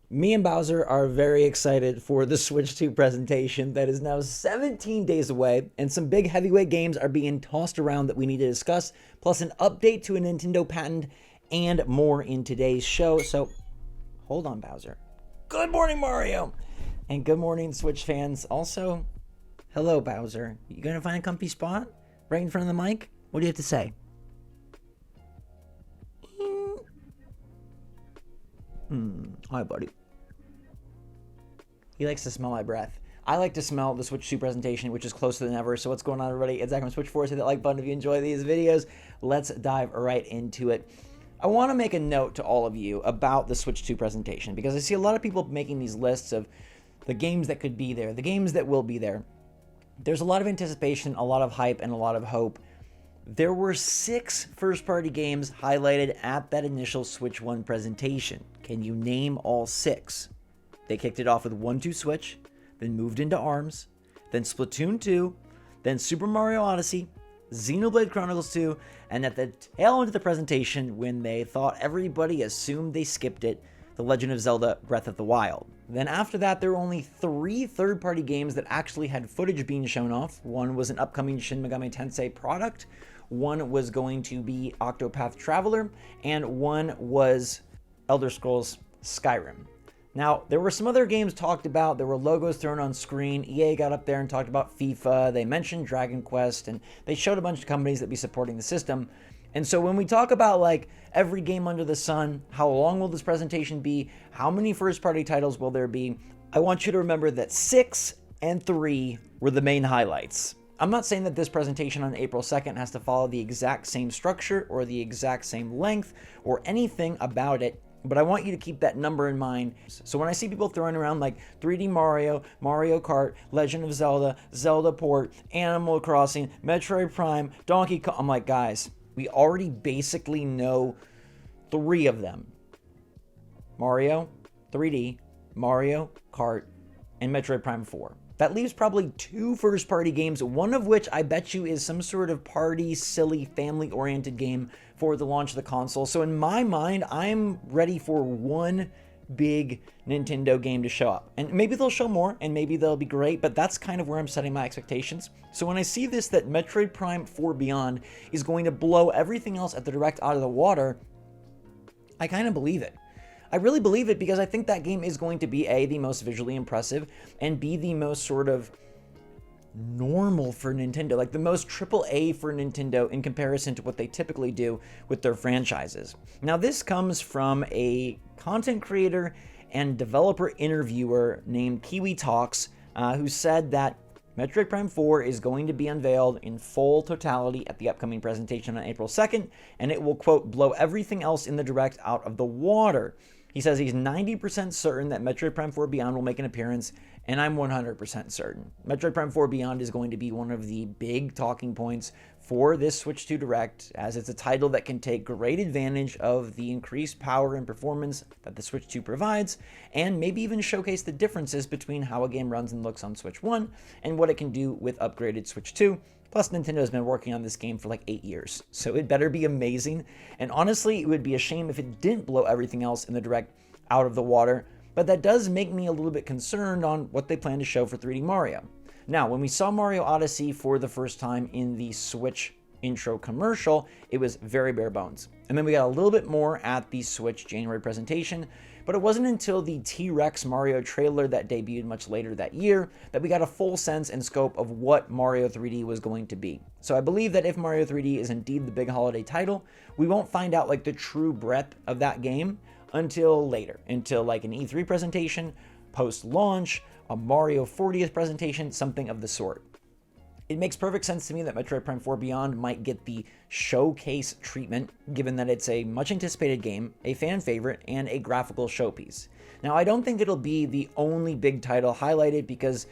Me and Bowser are very excited for the Switch 2 presentation that is now 17 days away, and some big heavyweight games are being tossed around that we need to discuss, plus an update to a Nintendo patent, and more in today's show. So, hold on, Bowser. Good morning, Mario! And good morning, Switch fans. Also, hello, Bowser. You gonna find a comfy spot right in front of the mic? What do you have to say? Hi, buddy. He likes to smell my breath. I like to smell the Switch 2 presentation, which is closer than ever. So what's going on, everybody? It's Zach from SwitchForce. Hit that like button if you enjoy these videos. Let's dive right into it. I want to make a note to all of you about the Switch 2 presentation, because I see a lot of people making these lists of the games that could be there, the games that will be there. There's a lot of anticipation, a lot of hype, and a lot of hope. There were 6 first-party games highlighted at that initial Switch 1 presentation. Can you name all 6? They kicked it off with 1-2-Switch, then moved into ARMS, then Splatoon 2, then Super Mario Odyssey, Xenoblade Chronicles 2, and at the tail end of the presentation, when they thought everybody assumed they skipped it, The Legend of Zelda Breath of the Wild. Then after that, there were only 3 third-party games that actually had footage being shown off. One was an upcoming Shin Megami Tensei product, one was going to be Octopath Traveler, and one was Elder Scrolls Skyrim. Now, there were some other games talked about. There were logos thrown on screen. EA got up there and talked about FIFA. They mentioned Dragon Quest, and they showed a bunch of companies that be supporting the system. And so when we talk about like every game under the sun, how long will this presentation be? How many first-party titles will there be? I want you to remember that 6 and 3 were the main highlights. I'm not saying that this presentation on April 2nd has to follow the exact same structure or the exact same length or anything about it, but I want you to keep that number in mind. So when I see people throwing around like 3D Mario, Mario Kart, Legend of Zelda, Zelda Port, Animal Crossing, Metroid Prime, Donkey Kong, I'm like, guys, we already basically know 3 of them. Mario, 3D, Mario Kart, and Metroid Prime 4. That leaves probably 2 first-party games, one of which I bet you is some sort of party, silly, family-oriented game for the launch of the console. So in my mind, I'm ready for one big Nintendo game to show up. And maybe they'll show more, and maybe they'll be great, but that's kind of where I'm setting my expectations. So when I see this, that Metroid Prime 4 Beyond is going to blow everything else at the Direct out of the water, I kind of believe it. I really believe it because I think that game is going to be A, the most visually impressive, and B, the most sort of normal for Nintendo, like the most AAA for Nintendo in comparison to what they typically do with their franchises. Now, this comes from a content creator and developer interviewer named Kiwi Talks, who said that Metroid Prime 4 is going to be unveiled in full totality at the upcoming presentation on April 2nd, and it will, quote, blow everything else in the Direct out of the water. He says he's 90% certain that Metroid Prime 4 Beyond will make an appearance, and I'm 100% certain. Metroid Prime 4 Beyond is going to be one of the big talking points for this Switch 2 Direct, as it's a title that can take great advantage of the increased power and performance that the Switch 2 provides, and maybe even showcase the differences between how a game runs and looks on Switch 1 and what it can do with upgraded Switch 2. Plus, Nintendo has been working on this game for like 8 years, so it better be amazing. And honestly, it would be a shame if it didn't blow everything else in the Direct out of the water, but that does make me a little bit concerned on what they plan to show for 3D Mario. Now, when we saw Mario Odyssey for the first time in the Switch intro commercial, it was very bare bones. And then we got a little bit more at the Switch January presentation, but it wasn't until the T-Rex Mario trailer that debuted much later that year that we got a full sense and scope of what Mario 3D was going to be. So I believe that if Mario 3D is indeed the big holiday title, we won't find out like the true breadth of that game until later, until like an E3 presentation, post-launch, a Mario 40th presentation, something of the sort. It makes perfect sense to me that Metroid Prime 4 Beyond might get the showcase treatment, given that it's a much anticipated game, a fan favorite, and a graphical showpiece. Now, I don't think it'll be the only big title highlighted because,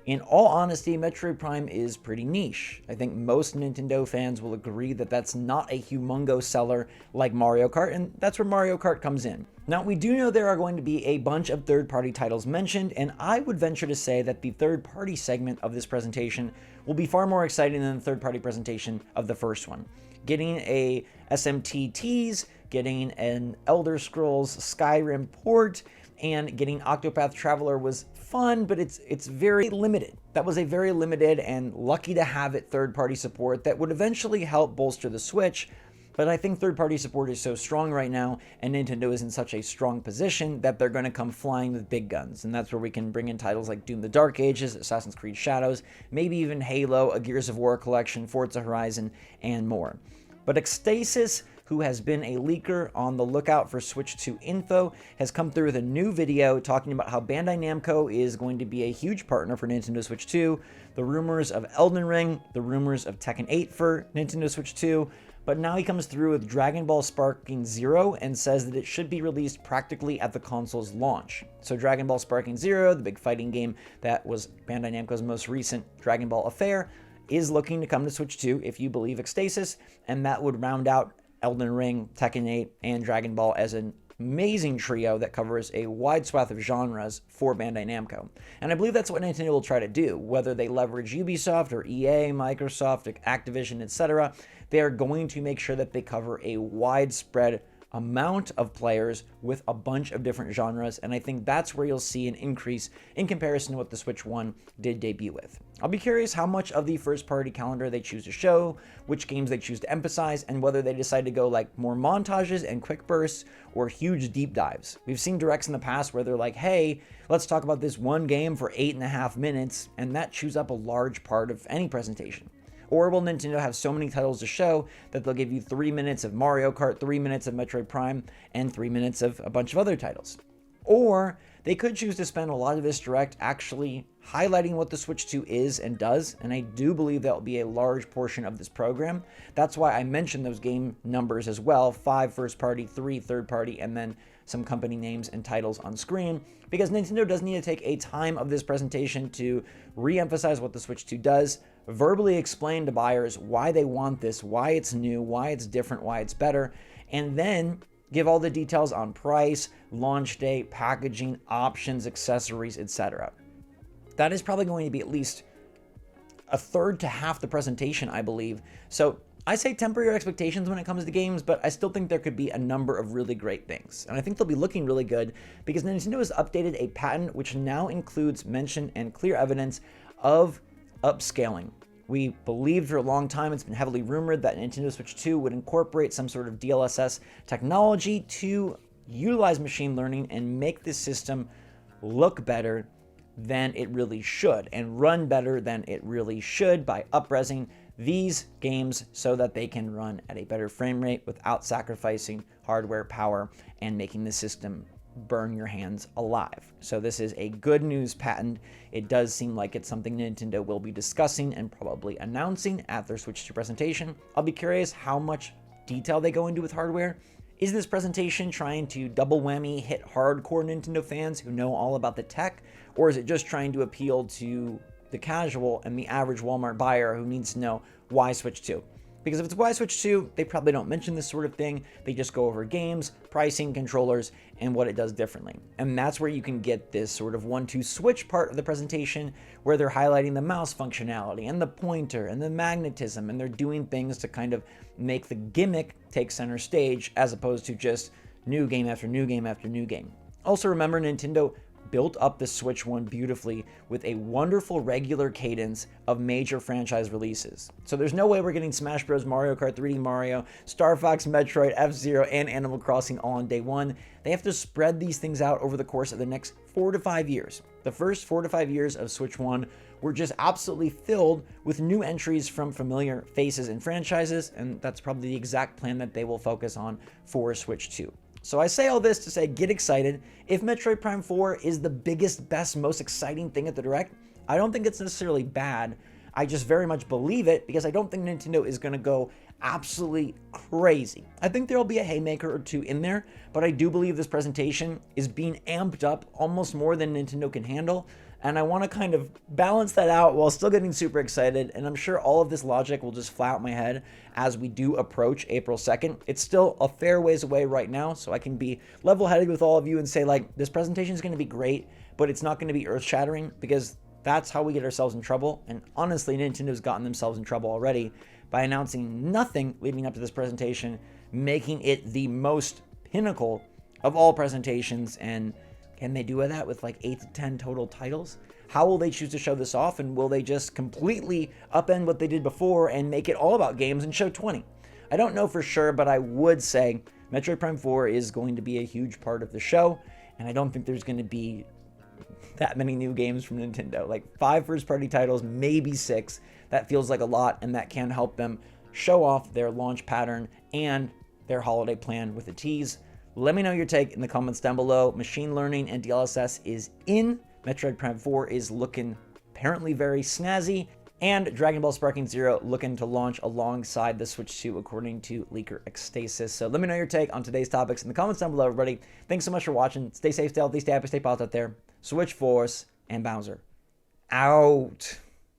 in all honesty, Metroid Prime is pretty niche. I think most Nintendo fans will agree that that's not a humongous seller like Mario Kart, and that's where Mario Kart comes in. Now, we do know there are going to be a bunch of third-party titles mentioned, and I would venture to say that the third-party segment of this presentation will be far more exciting than the third-party presentation of the first one. Getting a SMT tease, getting an Elder Scrolls Skyrim port, and getting Octopath Traveler was fun, but it's very limited. That was a very limited, and lucky to have it, third-party support that would eventually help bolster the Switch. But I think third-party support is so strong right now, and Nintendo is in such a strong position that they're going to come flying with big guns. And that's where we can bring in titles like Doom the Dark Ages, Assassin's Creed Shadows, maybe even Halo, a Gears of War collection, Forza Horizon, and more. But Xtasis, who has been a leaker on the lookout for Switch 2 info, has come through with a new video talking about how Bandai Namco is going to be a huge partner for Nintendo Switch 2, the rumors of Elden Ring, the rumors of Tekken 8 for Nintendo Switch 2, but now he comes through with Dragon Ball Sparking Zero and says that it should be released practically at the console's launch. So Dragon Ball Sparking Zero, the big fighting game that was Bandai Namco's most recent Dragon Ball affair, is looking to come to Switch 2 if you believe Xtasis, and that would round out Elden Ring, Tekken 8, and Dragon Ball as an amazing trio that covers a wide swath of genres for Bandai Namco. And I believe that's what Nintendo will try to do, whether they leverage Ubisoft or EA, Microsoft, Activision, etc. They are going to make sure that they cover a widespread amount of players with a bunch of different genres, and I think that's where you'll see an increase in comparison to what the Switch 1 did debut with. I'll be curious how much of the first-party calendar they choose to show, which games they choose to emphasize, and whether they decide to go like more montages and quick bursts or huge deep dives. We've seen directs in the past where they're like, hey, let's talk about this one game for 8.5 minutes, and that chews up a large part of any presentation. Or will Nintendo have so many titles to show that they'll give you 3 minutes of Mario Kart, 3 minutes of Metroid Prime, and 3 minutes of a bunch of other titles? Or they could choose to spend a lot of this direct actually highlighting what the Switch 2 is and does, and I do believe that will be a large portion of this program. That's why I mentioned those game numbers as well, 5 first-party, 3 third-party, and then some company names and titles on screen, because Nintendo does need to take a time of this presentation to re-emphasize what the Switch 2 does, verbally explain to buyers why they want this, why it's new, why it's different, why it's better, and then give all the details on price, launch date, packaging, options, accessories, etc. That is probably going to be at least a third to half the presentation, I believe. So I say temper your expectations when it comes to games, but I still think there could be a number of really great things. And I think they'll be looking really good because Nintendo has updated a patent which now includes mention and clear evidence of upscaling. We believed for a long time, it's been heavily rumored that Nintendo Switch 2 would incorporate some sort of DLSS technology to utilize machine learning and make this system look better than it really should and run better than it really should by up-resing these games so that they can run at a better frame rate without sacrificing hardware power and making the system burn your hands alive. So this is a good news patent. It does seem like it's something Nintendo will be discussing and probably announcing at their Switch 2 presentation. I'll be curious how much detail they go into with hardware. Is this presentation trying to double whammy hit hardcore Nintendo fans who know all about the tech, or is it just trying to appeal to the casual and the average Walmart buyer who needs to know why Switch 2? Because if it's why Switch 2, they probably don't mention this sort of thing. They just go over games, pricing, controllers, and what it does differently. And that's where you can get this sort of 1-2 switch part of the presentation where they're highlighting the mouse functionality and the pointer and the magnetism, and they're doing things to kind of make the gimmick take center stage as opposed to just new game after new game after new game. Also remember, Nintendo built up the Switch 1 beautifully with a wonderful regular cadence of major franchise releases. So there's no way we're getting Smash Bros, Mario Kart, 3D Mario, Star Fox, Metroid, F-Zero, and Animal Crossing all on day one. They have to spread these things out over the course of the next 4 to 5 years. The first 4 to 5 years of Switch 1 were just absolutely filled with new entries from familiar faces and franchises, and that's probably the exact plan that they will focus on for Switch 2. So I say all this to say, get excited. If Metroid Prime 4 is the biggest, best, most exciting thing at the Direct, I don't think it's necessarily bad. I just very much believe it because I don't think Nintendo is going to go absolutely crazy. I think there'll be a haymaker or two in there, but I do believe this presentation is being amped up almost more than Nintendo can handle. And I want to kind of balance that out while still getting super excited. And I'm sure all of this logic will just fly out my head as we do approach April 2nd. It's still a fair ways away right now, so I can be level-headed with all of you and say, like, this presentation is going to be great, but it's not going to be earth-shattering because that's how we get ourselves in trouble. And honestly, Nintendo's gotten themselves in trouble already by announcing nothing leading up to this presentation, making it the most pinnacle of all presentations and Can they do that with like 8 to 10 total titles? How will they choose to show this off, and will they just completely upend what they did before and make it all about games and show 20? I don't know for sure, but I would say Metroid Prime 4 is going to be a huge part of the show, and I don't think there's going to be that many new games from Nintendo. Like 5 first-party titles, maybe 6. That feels like a lot, and that can help them show off their launch pattern and their holiday plan with a tease. Let me know your take in the comments down below. Machine learning and DLSS is in. Metroid Prime 4 is looking apparently very snazzy. And Dragon Ball Sparking Zero looking to launch alongside the Switch 2 according to leaker Ecstasis. So let me know your take on today's topics in the comments down below, everybody. Thanks so much for watching. Stay safe, stay healthy, stay happy, stay positive out there. SwitchForce and Bowser out.